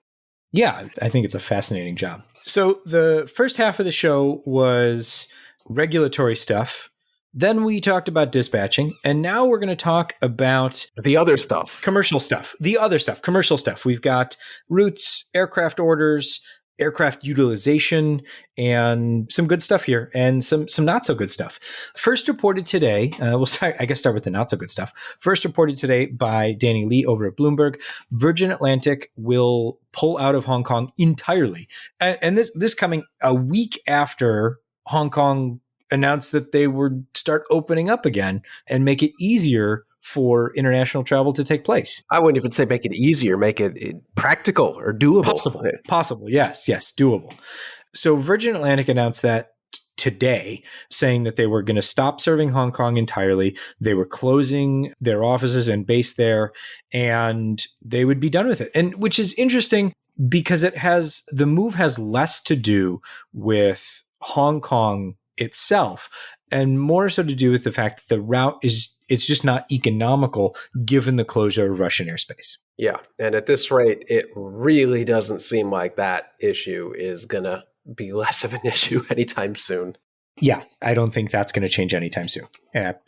Yeah, I think it's a fascinating job. So the first half of the show was regulatory stuff. Then we talked about dispatching, and now we're going to talk about the other stuff. Commercial stuff. We've got routes, aircraft orders, aircraft utilization, and some good stuff here and some not so good stuff. First reported today, I guess start with the not so good stuff. First reported today by Danny Lee over at Bloomberg, Virgin Atlantic will pull out of Hong Kong entirely. And this coming a week after Hong Kong announced that they would start opening up again and make it easier for international travel to take place. I wouldn't even say make it easier, make it practical or doable. Possible. Yes, doable. So Virgin Atlantic announced that today, saying that they were going to stop serving Hong Kong entirely. They were closing their offices and base there, and they would be done with it. And which is interesting because the move has less to do with Hong Kong itself and more so to do with the fact that the route it's just not economical given the closure of Russian airspace. Yeah. And at this rate, it really doesn't seem like that issue is going to be less of an issue anytime soon. Yeah, I don't think that's going to change anytime soon.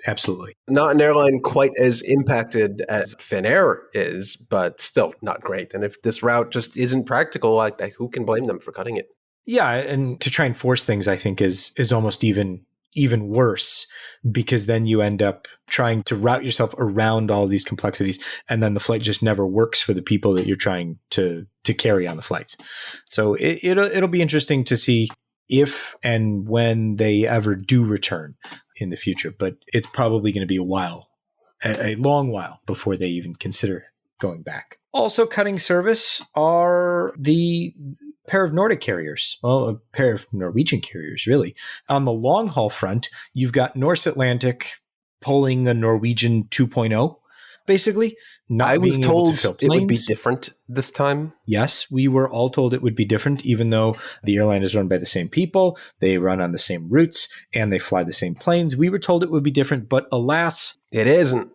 Absolutely. Not an airline quite as impacted as Finnair is, but still not great. And if this route just isn't practical, who can blame them for cutting it? Yeah, and to try and force things, I think, is almost even worse, because then you end up trying to route yourself around all of these complexities, and then the flight just never works for the people that you're trying to carry on the flights. So it'll be interesting to see if and when they ever do return in the future, but it's probably going to be a long while before they even consider going back. Also cutting service are the pair of Nordic carriers, a pair of Norwegian carriers, really. On the long haul front, you've got Norse Atlantic pulling a Norwegian 2.0, basically. I was told it would be planes. Different this time. Yes, we were all told it would be different, even though the airline is run by the same people, they run on the same routes, and they fly the same planes. We were told it would be different, but alas, it isn't.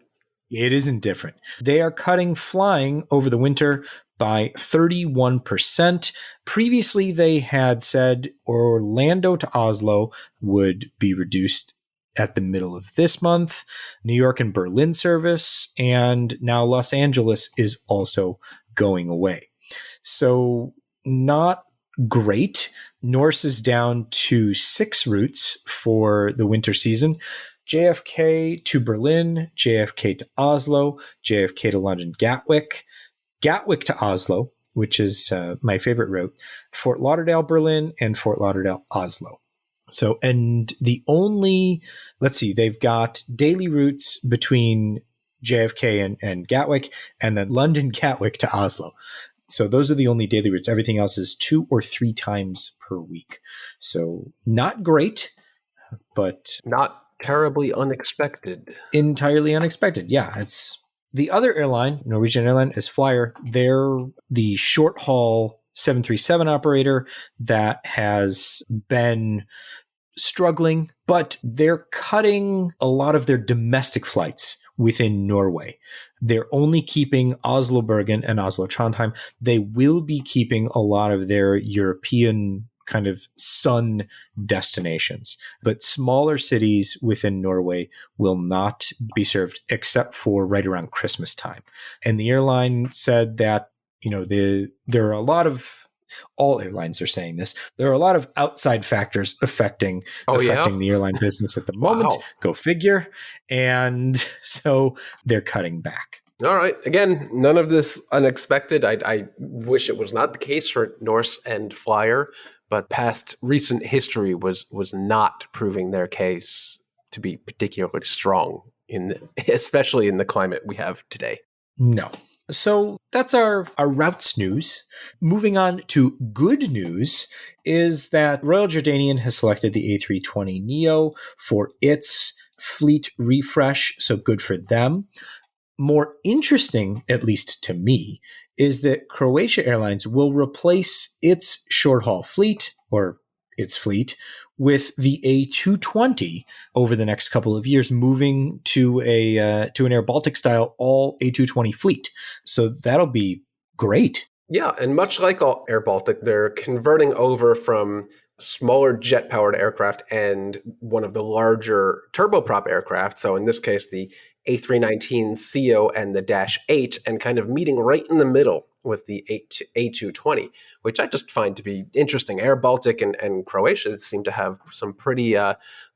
It isn't different. They are cutting flying over the winter by 31%. Previously, they had said Orlando to Oslo would be reduced at the middle of this month, New York and Berlin service, and now Los Angeles is also going away. So not great. Norse is down to 6 routes for the winter season. JFK to Berlin, JFK to Oslo, JFK to London Gatwick, Gatwick to Oslo, which is my favorite route, Fort Lauderdale, Berlin, and Fort Lauderdale, Oslo. So, and they've got daily routes between JFK and Gatwick, and then London Gatwick to Oslo. So those are the only daily routes. Everything else is 2 or 3 times per week. So not great, but not terribly unexpected. Entirely unexpected. Yeah, it's the other airline, Norwegian airline, is Flyer. They're the short haul 737 operator that has been struggling, but they're cutting a lot of their domestic flights within Norway. They're only keeping Oslo Bergen and Oslo Trondheim. They will be keeping a lot of their European kind of sun destinations, but smaller cities within Norway will not be served except for right around Christmas time. And the airline said that, there are a lot of, all airlines are saying this, there are a lot of outside factors affecting the airline business at the moment. Wow. Go figure. And so they're cutting back. All right. Again, none of this unexpected. I wish it was not the case for Norse and Flyer, but past recent history was not proving their case to be particularly strong, especially in the climate we have today. No. So that's our routes news. Moving on to good news is that Royal Jordanian has selected the A320neo for its fleet refresh. So good for them. More interesting, at least to me, is that Croatia Airlines will replace its short-haul fleet, or its fleet, with the A220 over the next couple of years, moving to an Air Baltic style all A220 fleet. So that'll be great. Yeah, and much like all Air Baltic, they're converting over from smaller jet-powered aircraft and one of the larger turboprop aircraft. So in this case, the A319ceo and the Dash 8, and kind of meeting right in the middle with the A220, which I just find to be interesting. Air Baltic and Croatia seem to have some pretty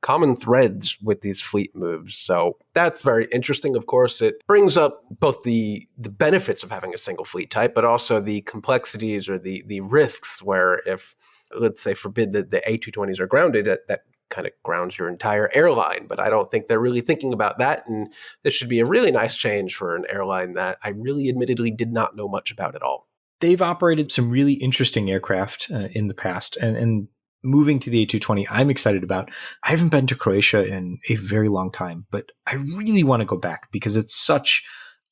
common threads with these fleet moves. So that's very interesting. Of course, it brings up both the benefits of having a single fleet type, but also the complexities or the risks where if, let's say, forbid that the A220s are grounded, that kind of grounds your entire airline. But I don't think they're really thinking about that. And this should be a really nice change for an airline that I really admittedly did not know much about at all. They've operated some really interesting aircraft in the past, and moving to the A220, I'm excited about. I haven't been to Croatia in a very long time, but I really want to go back because it's such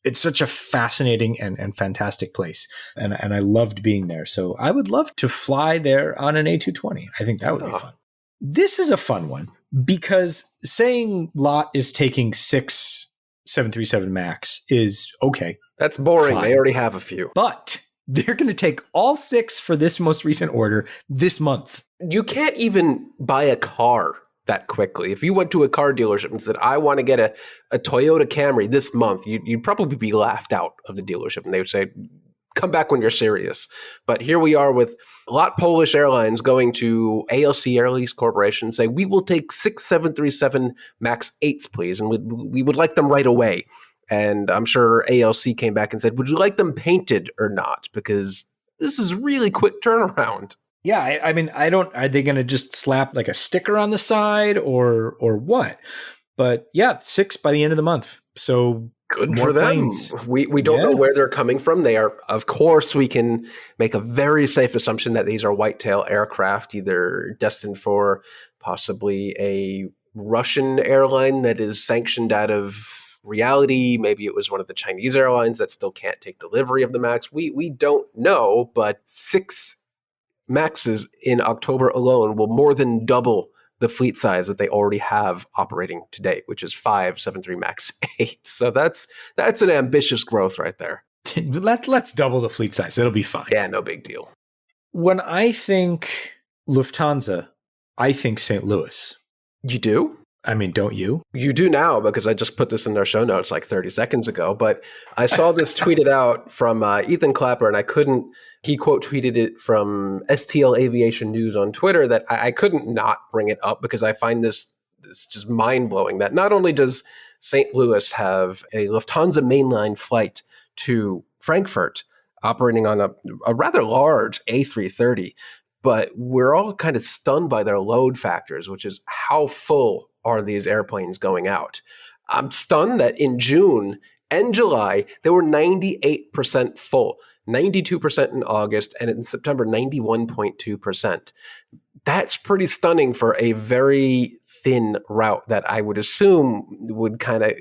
a fascinating and fantastic place. And I loved being there. So I would love to fly there on an A220. I think that would be fun. This is a fun one because saying LOT is taking 6 737 MAX is okay. That's boring. Fine. They already have a few. But they're going to take all 6 for this most recent order this month. You can't even buy a car that quickly. If you went to a car dealership and said, I want to get a Toyota Camry this month, you'd probably be laughed out of the dealership. And they would say, come back when you're serious. But here we are with LOT Polish Airlines going to ALC Air Lease Corporation and say, we will take 6 737 MAX 8s, please. And we would like them right away. And I'm sure ALC came back and said, would you like them painted or not? Because this is really quick turnaround. Yeah, I mean, are they going to just slap like a sticker on the side or what? But yeah, 6 by the end of the month. So good for them. We don't know where they're coming from. They are, of course, we can make a very safe assumption that these are whitetail aircraft, either destined for possibly a Russian airline that is sanctioned out of reality. Maybe it was one of the Chinese airlines that still can't take delivery of the MAX. We don't know, but 6 MAXs in October alone will more than double the fleet size that they already have operating today, which is 5 737 MAX 8. So that's an ambitious growth right there. Let's double the fleet size. It'll be fine. Yeah, no big deal. When I think Lufthansa, I think St. Louis. You do? I mean, don't you? You do now, because I just put this in our show notes like 30 seconds ago. But I saw this tweeted out from Ethan Clapper, and he quote tweeted it from STL Aviation News on Twitter that I couldn't not bring it up because I find this just mind blowing that not only does St. Louis have a Lufthansa mainline flight to Frankfurt operating on a rather large A330, but we're all kind of stunned by their load factors, which is how full are these airplanes going out. I'm stunned that in June and July, they were 98% full, 92% in August, and in September, 91.2%. That's pretty stunning for a very thin route that I would assume would kind of,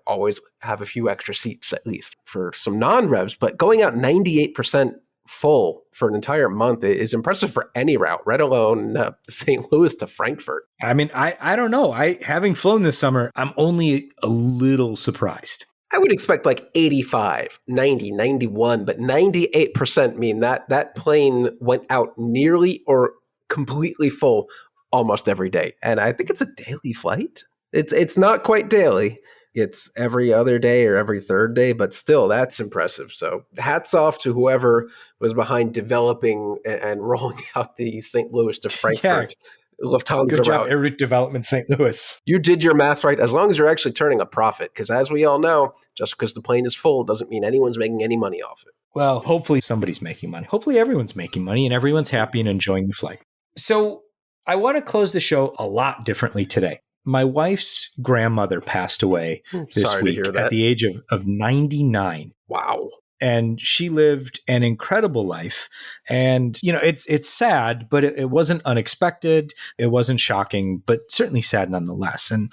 always have a few extra seats at least for some non-revs, but going out 98% full for an entire month is impressive for any route, let alone St. Louis to Frankfurt. I mean, I don't know. Having flown this summer, I'm only a little surprised. I would expect like 85, 90, 91, but 98% mean that plane went out nearly or completely full almost every day. And I think it's a daily flight. It's not quite daily. It's every other day or every third day, but still, that's impressive. So hats off to whoever was behind developing and rolling out the St. Louis to Frankfurt Lufthansa Good job, route. Air Route Development St. Louis. You did your math right, as long as you're actually turning a profit, because as we all know, just because the plane is full doesn't mean anyone's making any money off it. Well, hopefully somebody's making money. Hopefully everyone's making money and everyone's happy and enjoying the flight. So I want to close the show a lot differently today. My wife's grandmother passed away this week at the age of 99. Wow. And she lived an incredible life. And, it's sad, but it wasn't unexpected. It wasn't shocking, but certainly sad nonetheless. And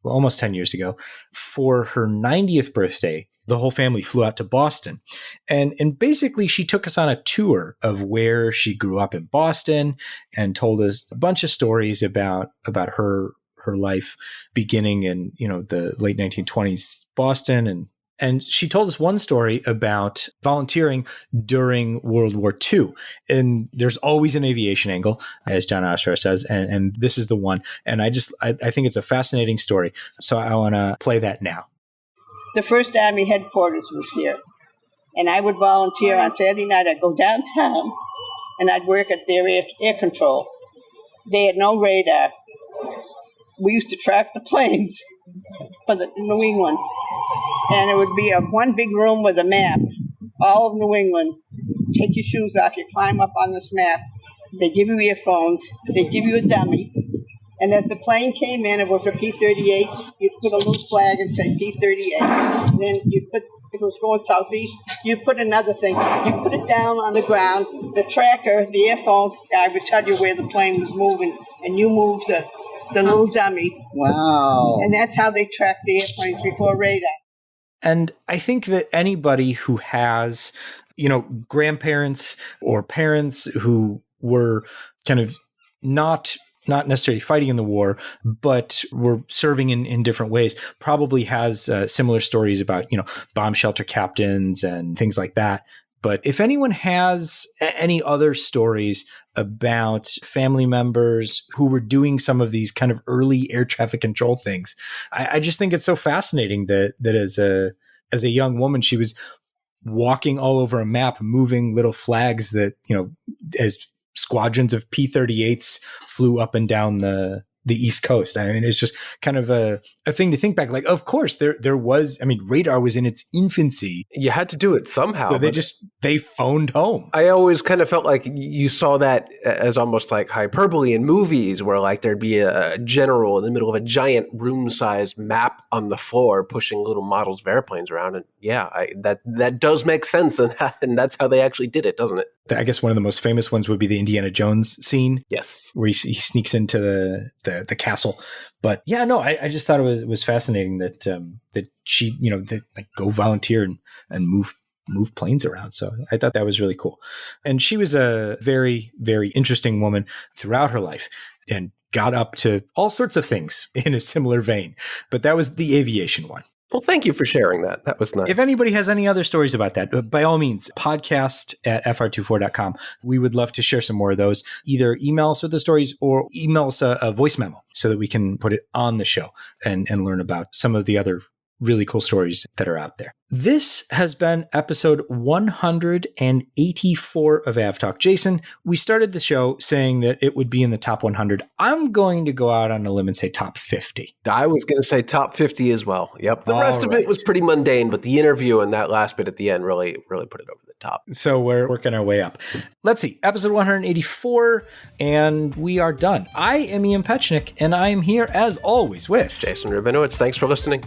almost 10 years ago, for her 90th birthday, the whole family flew out to Boston. And basically, she took us on a tour of where she grew up in Boston and told us a bunch of stories about her life beginning in, the late 1920s Boston. And she told us one story about volunteering during World War II. And there's always an aviation angle, as John Oscar says, and this is the one. And I think it's a fascinating story. So I want to play that now. The First Army headquarters was here. And I would volunteer on Saturday night. I'd go downtown, and I'd work at their air control. They had no radar. We used to track the planes for the New England. And it would be one big room with a map, all of New England. Take your shoes off, you climb up on this map. They give you earphones, they give you a dummy. And as the plane came in, it was a P-38, you'd put a little flag and say P-38. Then you'd put, if it was going southeast, you'd put another thing. You put it down on the ground. The tracker, the earphone guy would tell you where the plane was moving, and you moved the little dummy. Wow. And that's how they tracked the airplanes before radar. And I think that anybody who has, grandparents or parents who were kind of not necessarily fighting in the war, but were serving in different ways, probably has similar stories about, bomb shelter captains and things like that. But if anyone has any other stories about family members who were doing some of these kind of early air traffic control things, I just think it's so fascinating that as a young woman, she was walking all over a map, moving little flags that, as squadrons of P-38s flew up and down the East Coast. I mean, it's just kind of a thing to think back. Like, of course, there was, radar was in its infancy. You had to do it somehow. So they phoned home. I always kind of felt like you saw that as almost like hyperbole in movies where like there'd be a general in the middle of a giant room-sized map on the floor pushing little models of airplanes around. And that does make sense. And that's how they actually did it, doesn't it? I guess one of the most famous ones would be the Indiana Jones scene. Yes. Where he sneaks into the castle. But yeah, no, I just thought it was fascinating that she, they go volunteer and move planes around. So I thought that was really cool. And she was a very, very interesting woman throughout her life and got up to all sorts of things in a similar vein. But that was the aviation one. Well, thank you for sharing that. That was nice. If anybody has any other stories about that, by all means, podcast@fr24.com. We would love to share some more of those. Either email us with the stories or email us a voice memo so that we can put it on the show and learn about some of the other really cool stories that are out there. This has been episode 184 of AvTalk. Jason, we started the show saying that it would be in the top 100. I'm going to go out on a limb and say top 50. I was going to say top 50 as well. Yep. The rest of it was pretty mundane, but the interview and that last bit at the end really, really put it over the top. So we're working our way up. Let's see. Episode 184, and we are done. I am Ian Petchnick, and I am here as always with Jason Rabinowitz. Thanks for listening.